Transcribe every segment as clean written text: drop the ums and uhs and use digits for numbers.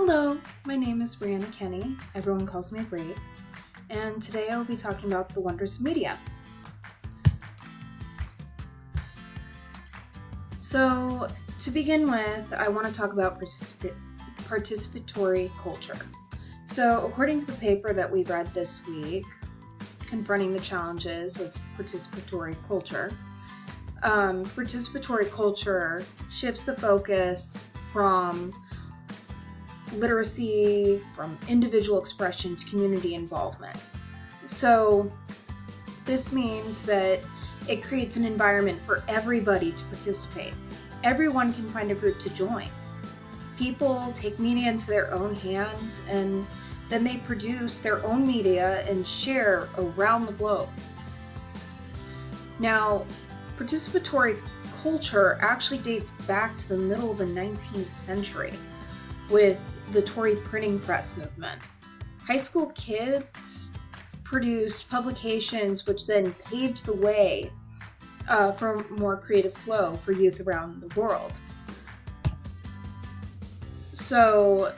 Hello, my name is Brianna Kenny. Everyone calls me Brie, and today I'll be talking about the wonders of media. So, to begin with, I want to talk about participatory culture. So, according to the paper that we read this week, Confronting the Challenges of Participatory Culture, participatory culture shifts the focus from literacy, from individual expression to community involvement. So this means that it creates an environment for everybody to participate. Everyone can find a group to join. People take media into their own hands and then they produce their own media and share around the globe. Now, participatory culture actually dates back to the middle of the 19th century with the Tory printing press movement. High school kids produced publications which then paved the way for more creative flow for youth around the world. So,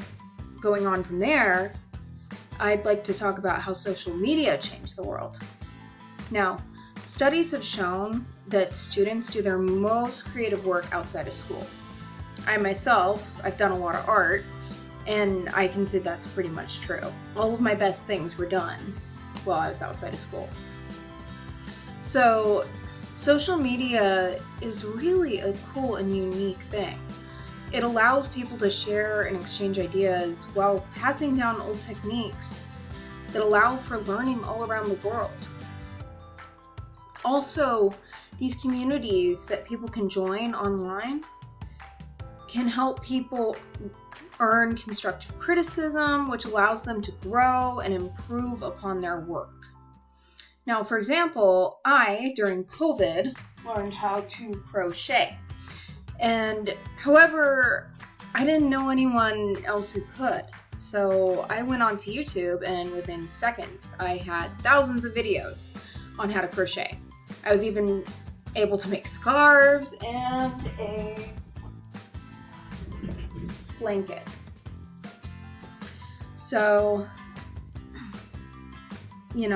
going on from there, I'd like to talk about how social media changed the world. Now, studies have shown that students do their most creative work outside of school. I myself, I've done a lot of art, and I can say that's pretty much true. All of my best things were done while I was outside of school. So, social media is really a cool and unique thing. It allows people to share and exchange ideas while passing down old techniques that allow for learning all around the world. Also, these communities that people can join online can help people earn constructive criticism, which allows them to grow and improve upon their work. Now, for example, I, during COVID, learned how to crochet. And however, I didn't know anyone else who could. So I went onto YouTube and within seconds, I had thousands of videos on how to crochet. I was even able to make scarves and a blanket. So,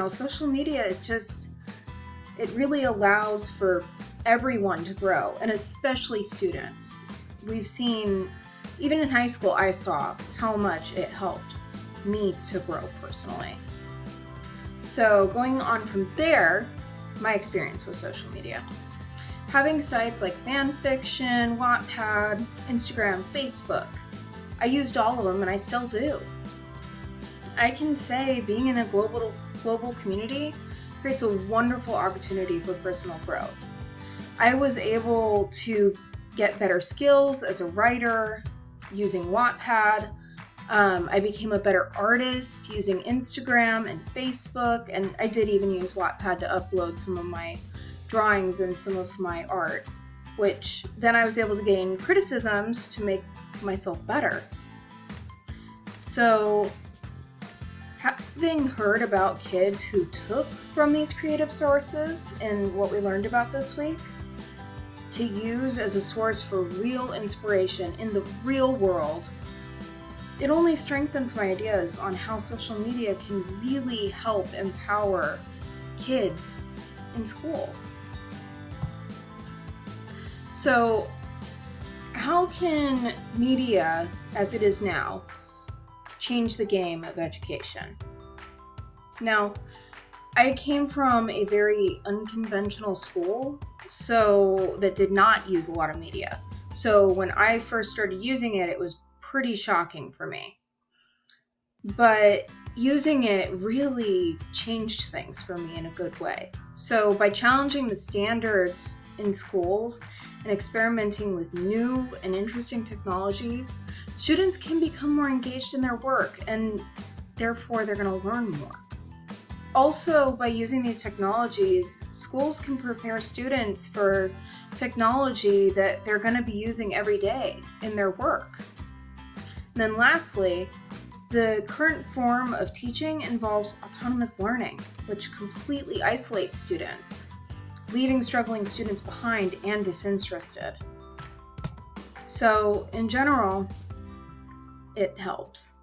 social media, it really allows for everyone to grow, and especially students. We've seen, even in high school, I saw how much it helped me to grow personally. So going on from there, my experience with social media. Having sites like fanfiction, Wattpad, Instagram, Facebook, I used all of them and I still do. I can say being in a global community creates a wonderful opportunity for personal growth. I was able to get better skills as a writer using Wattpad. I became a better artist using Instagram and Facebook, and I did even use Wattpad to upload some of my drawings and some of my art, which then I was able to gain criticisms to make myself better. So, having heard about kids who took from these creative sources and what we learned about this week to use as a source for real inspiration in the real world, it only strengthens my ideas on how social media can really help empower kids in school. So, how can media, as it is now, change the game of education? Now, I came from a very unconventional school, that did not use a lot of media. So when I first started using it, it was pretty shocking for me. But using it really changed things for me in a good way. So by challenging the standards in schools and experimenting with new and interesting technologies, students can become more engaged in their work and therefore they're going to learn more. Also, by using these technologies, schools can prepare students for technology that they're going to be using every day in their work. And then lastly, the current form of teaching involves autonomous learning, which completely isolates students, leaving struggling students behind and disinterested. So, in general, it helps.